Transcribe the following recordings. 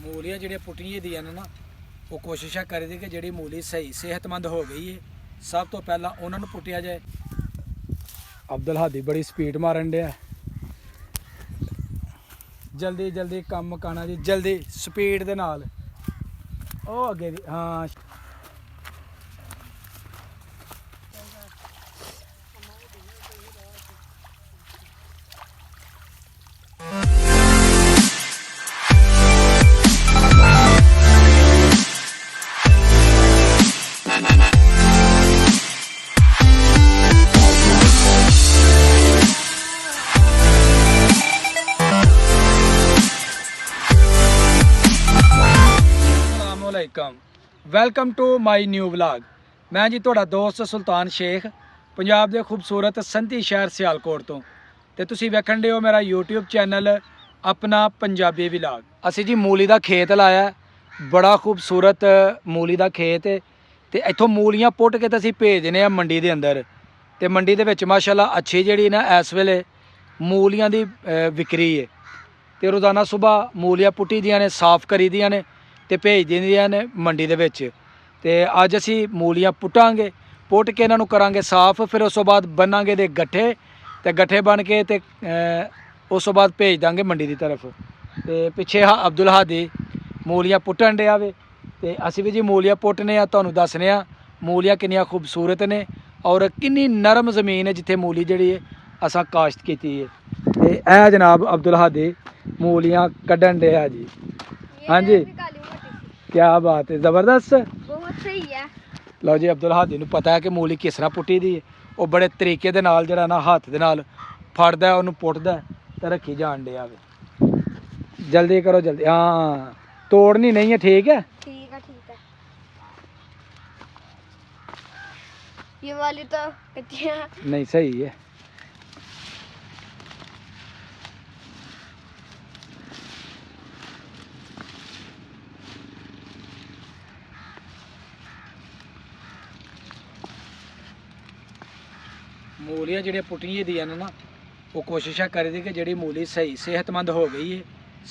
मूलियां ਜਿਹੜੀਆਂ ਪੁੱਟੀਆਂ ਦੀਆਂ ਨੇ ਨਾ ਉਹ ਕੋਸ਼ਿਸ਼ਾਂ ਕਰੀਦੀ ਕਿ ਜਿਹੜੀ ਮੂਲੀ ਸਹੀ ਸਿਹਤਮੰਦ ਹੋ ਗਈ ਹੈ ਸਭ ਤੋਂ ਪਹਿਲਾਂ ਉਹਨਾਂ ਨੂੰ ਪੁੱਟਿਆ ਜਾਏ। ਅਬਦੁਲ ਹਾਦੀ ਬੜੀ ਸਪੀਡ ਮਾਰਨ ਡਿਆ, ਜਲਦੀ ਜਲਦੀ ਕੰਮ ਮੁਕਾਣਾ ਜੀ, ਜਲਦੀ ਸਪੀਡ ਦੇ ਨਾਲ। ਉਹ ਅੱਗੇ ਦੀ ਹਾਂ welcome to my new vlog. ਮੈਂ ਜੀ ਤੁਹਾਡਾ ਦੋਸਤ ਸੁਲਤਾਨ ਸ਼ੇਖ, ਪੰਜਾਬ ਦੇ ਖੂਬਸੂਰਤ ਸੰਧੀ ਸ਼ਹਿਰ ਸਿਆਲਕੋਟ ਤੋਂ, ਤੇ ਤੁਸੀਂ ਵੇਖਣ ਦੇ ਹੋ ਮੇਰਾ YouTube ਚੈਨਲ ਆਪਣਾ ਪੰਜਾਬੀ ਵਲੌਗ। ਅਸੀਂ ਜੀ ਮੂਲੀ ਦਾ ਖੇਤ ਲਾਇਆ, ਬੜਾ ਖੂਬਸੂਰਤ ਮੂਲੀ ਦਾ ਖੇਤ ਹੈ, ਤੇ ਇੱਥੋਂ ਮੂਲੀਆਂ ਪੁੱਟ ਕੇ ਤੇ ਅਸੀਂ ਭੇਜ ਦਿੰਦੇ ਆ ਮੰਡੀ ਦੇ ਅੰਦਰ। ਤੇ ਮੰਡੀ ਦੇ ਵਿੱਚ ਮਾਸ਼ਾਅੱਲਾ ਅੱਛੀ ਜਿਹੜੀ ਨਾ ਇਸ ਵੇਲੇ ਮੂਲੀਆਂ ਦੀ ਵਿਕਰੀ ਹੈ। ਤੇ ਰੋਜ਼ਾਨਾ ਸਵੇਰ ਮੂਲੀਆਂ ਪੁੱਟੀ ਦੀਆਂ ਨੇ, ਸਾਫ਼ ਕਰੀ ਦੀਆਂ ਨੇ ਤੇ ਭੇਜ ਦਿੰਦੀਆਂ ਨੇ ਮੰਡੀ ਦੇ ਵਿੱਚ। ਤੇ ਅੱਜ ਅਸੀਂ ਮੂਲੀਆਂ ਪੁੱਟਾਂਗੇ, ਪੁੱਟ ਕੇ ਇਹਨਾਂ ਨੂੰ ਕਰਾਂਗੇ ਸਾਫ਼, ਫਿਰ ਉਸ ਤੋਂ ਬਾਅਦ ਬੰਨਾਂਗੇ ਦੇ ਗੱਠੇ, ਤੇ ਗੱਠੇ ਬਣ ਕੇ ਤੇ ਉਸ ਤੋਂ ਬਾਅਦ ਭੇਜ ਦਾਂਗੇ ਮੰਡੀ ਦੀ ਤਰਫ। ਤੇ ਪਿੱਛੇ ਅਬਦੁਲ ਹਾਦੀ ਮੂਲੀਆਂ ਪੁੱਟਣ ਡਿਆ ਵੇ, ਤੇ ਅਸੀਂ ਵੀ ਜੀ ਮੂਲੀਆਂ ਪੁੱਟਨੇ ਆ, ਤੁਹਾਨੂੰ ਦੱਸਨੇ ਆ ਮੂਲੀਆਂ ਕਿੰਨੀਆਂ ਖੂਬਸੂਰਤ ਨੇ ਔਰ ਕਿੰਨੀ ਨਰਮ ਜ਼ਮੀਨ ਹੈ ਜਿੱਥੇ ਮੂਲੀ ਜਿਹੜੀ ਹੈ ਅਸਾਂ ਕਾਸ਼ਤ ਕੀਤੀ ਹੈ। ਤੇ ਇਹ ਜਨਾਬ ਅਬਦੁਲ ਹਾਦੀ ਮੂਲੀਆਂ ਕੱਢਣ ਡਿਆ ਜੀ। ਹਾਂਜੀ क्या बात है, ज़बरदस्त, बहुत सही है। लो जी अब्दुल हादी ਨੂੰ ਪਤਾ ਹੈ ਕਿ ਮੂਲੀ ਕਿਸ ਤਰ੍ਹਾਂ ਪੁੱਟੀ ਦੀ ਹੈ। ਉਹ ਬੜੇ ਤਰੀਕੇ ਦੇ ਨਾਲ ਜਿਹੜਾ ਨਾ ਹੱਥ ਦੇ ਨਾਲ ਫੜਦਾ, ਉਹਨੂੰ ਪੁੱਟਦਾ ਤੇ ਰੱਖੀ ਜਾਣ ਡਿਆ ਵੇ। ਜਲਦੀ ਕਰੋ ਜਲਦੀ, ਹਾਂ ਤੋੜਨੀ ਨਹੀਂ ਹੈ, ठीक है ठीक है ठीक है। ये वाली तो कच्ची है। नहीं सही है। ਮੂਲੀਆਂ ਜਿਹੜੀਆਂ ਪੁੱਟੀਆਂ ਦੀਆਂ ਨੇ ਨਾ ਉਹ ਕੋਸ਼ਿਸ਼ਾਂ ਕਰੀਦੀ ਕਿ ਜਿਹੜੀ ਮੂਲੀ ਸਹੀ ਸਿਹਤਮੰਦ ਹੋ ਗਈ ਹੈ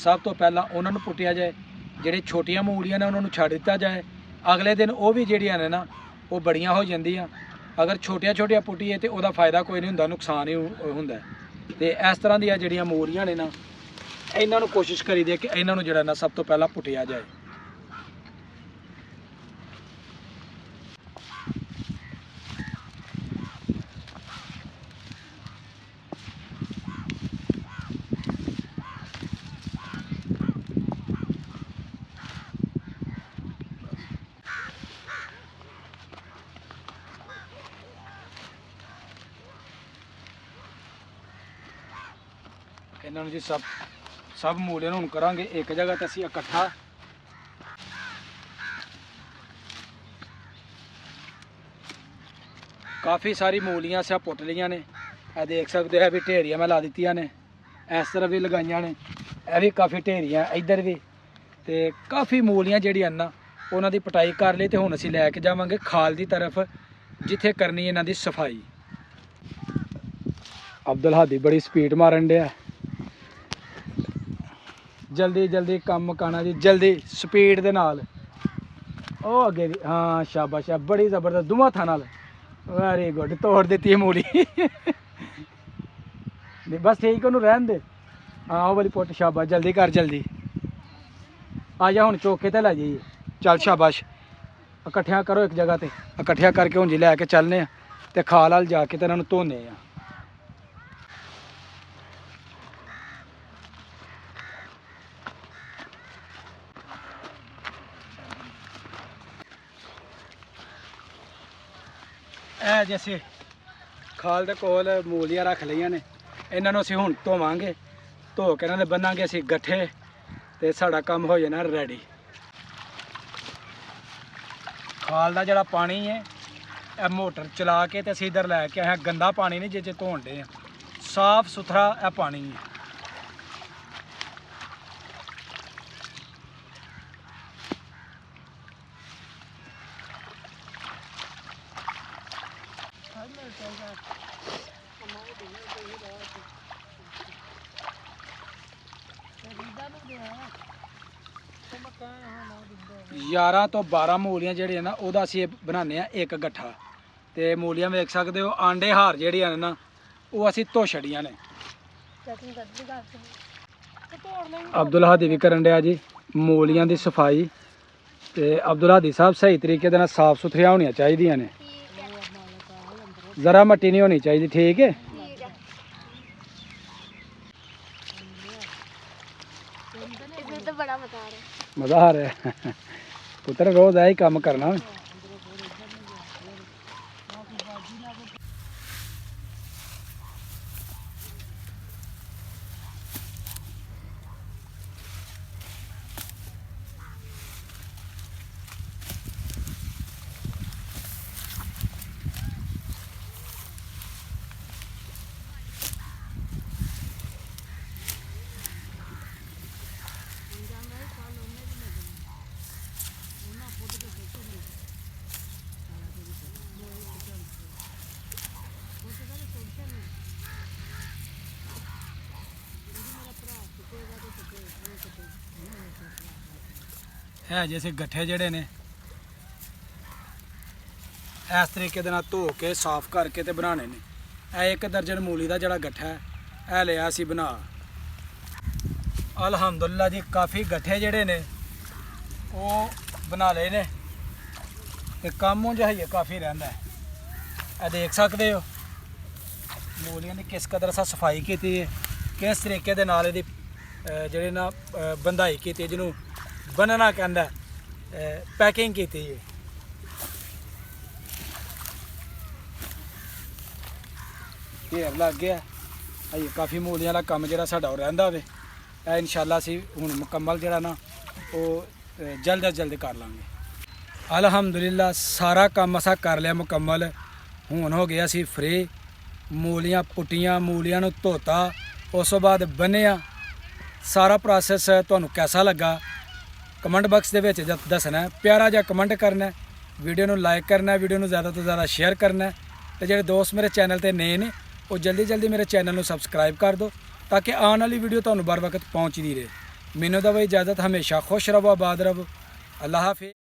ਸਭ ਤੋਂ ਪਹਿਲਾਂ ਉਹਨਾਂ ਨੂੰ ਪੁੱਟਿਆ ਜਾਏ। ਜਿਹੜੇ ਛੋਟੀਆਂ ਮੂਲੀਆਂ ਨੇ ਉਹਨਾਂ ਨੂੰ ਛੱਡ ਦਿੱਤਾ ਜਾਏ, ਅਗਲੇ ਦਿਨ ਉਹ ਵੀ ਜਿਹੜੀਆਂ ਨੇ ਨਾ ਉਹ ਬੜੀਆਂ ਹੋ ਜਾਂਦੀਆਂ। ਅਗਰ ਛੋਟੀਆਂ ਛੋਟੀਆਂ ਪੁੱਟੀਏ ਤੇ ਉਹਦਾ ਫਾਇਦਾ ਕੋਈ ਨਹੀਂ ਹੁੰਦਾ, ਨੁਕਸਾਨ ਹੀ ਹੁੰਦਾ। ਤੇ ਇਸ ਤਰ੍ਹਾਂ ਦੀਆਂ ਜਿਹੜੀਆਂ ਮੂਲੀਆਂ ਨੇ ਨਾ ਇਹਨਾਂ ਨੂੰ ਕੋਸ਼ਿਸ਼ ਕਰੀਦੀ ਕਿ ਇਹਨਾਂ ਨੂੰ ਜਿਹੜਾ ਨਾ ਸਭ ਤੋਂ ਪਹਿਲਾਂ ਪੁੱਟਿਆ ਜਾਏ। ਇਹਨਾਂ ਨੂੰ ਜੀ ਸਭ ਮੂਲੀਆਂ ਨੂੰ ਹੁਣ ਕਰਾਂਗੇ ਇੱਕ ਜਗ੍ਹਾ ਤੇ ਅਸੀਂ ਇਕੱਠਾ। ਕਾਫੀ ਸਾਰੀ ਮੂਲੀਆਂ ਅਸੀਂ ਪੁੱਟ ਲਈਆਂ ਨੇ, ਇਹ ਦੇਖ ਸਕਦੇ ਹੋ ਵੀ ਢੇਰੀਆਂ ਮੈਂ ਲਾ ਦਿੱਤੀਆਂ ਨੇ, ਇਸ ਤਰ੍ਹਾਂ ਵੀ ਲਗਾਈਆਂ ਨੇ, ਇਹ ਵੀ ਕਾਫੀ ਢੇਰੀਆਂ ਇੱਧਰ ਵੀ। ਤੇ ਕਾਫੀ ਮੂਲੀਆਂ ਜਿਹੜੀਆਂ ਨਾ ਉਹਨਾਂ ਦੀ ਪਟਾਈ ਕਰ ਲਈ, ਤੇ ਹੁਣ ਅਸੀਂ ਲੈ ਕੇ ਜਾਵਾਂਗੇ ਖਾਲ ਦੀ ਤਰਫ ਜਿੱਥੇ ਕਰਨੀ ਇਹਨਾਂ ਦੀ ਸਫਾਈ। ਅਬਦੁਲ ਹਾਦੀ ਬੜੀ ਸਪੀਡ ਮਾਰਨ ਡਿਆ, ਜਲਦੀ ਜਲਦੀ ਕੰਮ ਮੁਕਾਣਾ ਜੀ, ਜਲਦੀ ਸਪੀਡ ਦੇ ਨਾਲ। ਉਹ ਅੱਗੇ ਦੀ ਹਾਂ ਸ਼ਾਬਾਸ਼, ਬੜੀ ਜ਼ਬਰਦਸਤ ਦੋਵਾਂ ਹੱਥਾਂ ਨਾਲ, ਵੈਰੀ ਗੁੱਡ, ਤੋੜ ਦਿੱਤੀ ਮੂਲੀ। ਨਹੀਂ ਬਸ ਠੀਕ, ਉਹਨੂੰ ਰਹਿਣ ਦੇ। ਹਾਂ ਉਹ ਵਾਲੀ ਪੁੱਟ, ਸ਼ਾਬਾਸ਼, ਜਲਦੀ ਕਰ ਜਲਦੀ। ਆ ਜਾ ਹੁਣ ਚੌਕੇ ਤੇ ਲੈ ਜਾਈਏ, ਚੱਲ ਸ਼ਾਬਾਸ਼। ਇਕੱਠਿਆਂ ਕਰੋ ਇੱਕ ਜਗ੍ਹਾ ਤੇ, ਇਕੱਠਿਆਂ ਕਰਕੇ ਹੁਣ ਜੀ ਲੈ ਕੇ ਚੱਲਨੇ ਆ ਤੇ ਖਾਲ ਵਾਲ ਜਾ ਕੇ ਤੇ ਇਹਨਾਂ ਨੂੰ ਧੋਨੇ ਆ। ਇਹ ਜੈਸੇ ਖਾਲ ਦੇ ਕੋਲ ਮੂਲੀਆਂ ਰੱਖ ਲਈਆਂ ਨੇ, ਇਹਨਾਂ ਨੂੰ ਅਸੀਂ ਹੁਣ ਧੋਵਾਂਗੇ, ਧੋ ਕੇ ਇਹਨਾਂ ਦੇ ਬੰਨਾਂਗੇ ਅਸੀਂ ਗੱਠੇ, ਤੇ ਸਾਡਾ ਕੰਮ ਹੋ ਜਾਣਾ ਰੈਡੀ। ਖਾਲ ਦਾ ਜਿਹੜਾ ਪਾਣੀ ਹੈ ਇਹ ਮੋਟਰ ਚਲਾ ਕੇ ਤੇ ਅਸੀਂ ਇੱਧਰ ਲੈ ਕੇ ਆਏ, ਗੰਦਾ ਪਾਣੀ ਨਹੀਂ ਜਿਹ 'ਚ ਧੋਣ ਡੇ ਆ, ਸਾਫ ਸੁਥਰਾ ਇਹ ਪਾਣੀ ਹੈ। 11 ਤੋਂ 12 ਮੂਲੀਆਂ ਜਿਹੜੀਆਂ ਨਾ ਉਹਦਾ ਅਸੀਂ ਬਣਾਉਂਦੇ ਆ ਇੱਕ ਗੱਠਾ। ਤੇ ਮੂਲੀਆਂ ਵੇਖ ਸਕਦੇ ਹੋ, ਆਂਡੇ ਹਾਰ ਜਿਹੜੀਆਂ ਨੇ ਨਾ ਉਹ ਅਸੀਂ ਧੋ ਛੜੀਆਂ ਨੇ। ਅਬਦੁਲ ਹਾਦੀ ਵੀ ਕਰਨ ਡਿਆ ਜੀ ਮੂਲੀਆਂ ਦੀ ਸਫਾਈ। ਤੇ ਅਬਦੁਲ ਹਾਦੀ ਸਾਹਿਬ ਸਹੀ ਤਰੀਕੇ ਦੇ ਨਾਲ ਸਾਫ ਸੁਥਰੀਆਂ ਹੋਣੀਆਂ ਚਾਹੀਦੀਆਂ ਨੇ, ਜ਼ਰਾ ਮੱਟੀ ਨਹੀਂ ਹੋਣੀ ਚਾਹੀਦੀ, ਠੀਕ ਹੈ। ठीक है इसमें तो बड़ा बता रहे मज़ा आ रहा है पुत्र, रोज़ यही काम करना। है जैसे गट्ठे जड़े ने इस तरीके दे नाल धो के साफ करके ते बनाने ने। ਇਹ 1 ਦਰਜਨ ਮੂਲੀ ਦਾ ਜਿਹੜਾ ਗੱਠਾ ਹੈ ਇਹ ਲਿਆ ਸੀ ਬਣਾ। ਅਲਹਮਦੁਲਿਲਾ ਜੀ ਕਾਫੀ ਗੱਠੇ ਜਿਹੜੇ ਨੇ ਉਹ ਬਣਾ ਲਏ ਨੇ ਤੇ ਕੰਮ ਜਿਹਾ ਹੀ ਕਾਫੀ ਰਹਿੰਦਾ ਹੈ। ਇਹ ਦੇਖ ਸਕਦੇ ਹੋ ਮੂਲੀਆਂ ਦੀ ਕਿਸ ਕਦਰ ਅਸਾਂ ਸਫਾਈ ਕੀਤੀ ਹੈ, ਕਿਸ ਤਰੀਕੇ ਦੇ ਨਾਲ ਇਹਦੀ ਜਿਹੜੇ ਨਾ ਬੰਦਾਈ ਕੀਤੀ, ਜਿਹਨੂੰ बनना कहता पैकिंग की थी। ढेर लग गया अजे काफ़ी मूलियां का काम जो साडा रहिंदा वे इंशाअल्लाह असीं हुण मुकम्मल जिहड़ा ना वो जल्द अज जल्द कर लांगे। अल्हम्दुलिल्लाह सारा काम असां कर लिया मुकम्मल। हुण हो गया असीं फ्री। मूलियां पुट्टियां, मूलियां नूं धोता, उस तो बाद बन्निया। सारा प्रोसैस तुहानूं कैसा लगा कमेंट बॉक्स दे विच दसना। प्यारा जिहा कमेंट करना, वीडियो नूं लाइक करना, वीडियो नूं ज़्यादा तो ज़्यादा शेयर करना। ते जिहड़े दोस्त मेरे चैनल ते नए ने वो जल्दी जल्दी मेरे चैनल नूं सबसक्राइब कर दो ताकि आने वाली वीडियो तुहानूं बर वक्त पहुँचती रहे। मैनूं दो इजाज़त, हमेशा खुश रहो, आबाद रहो। अल्लाह हाफिज़।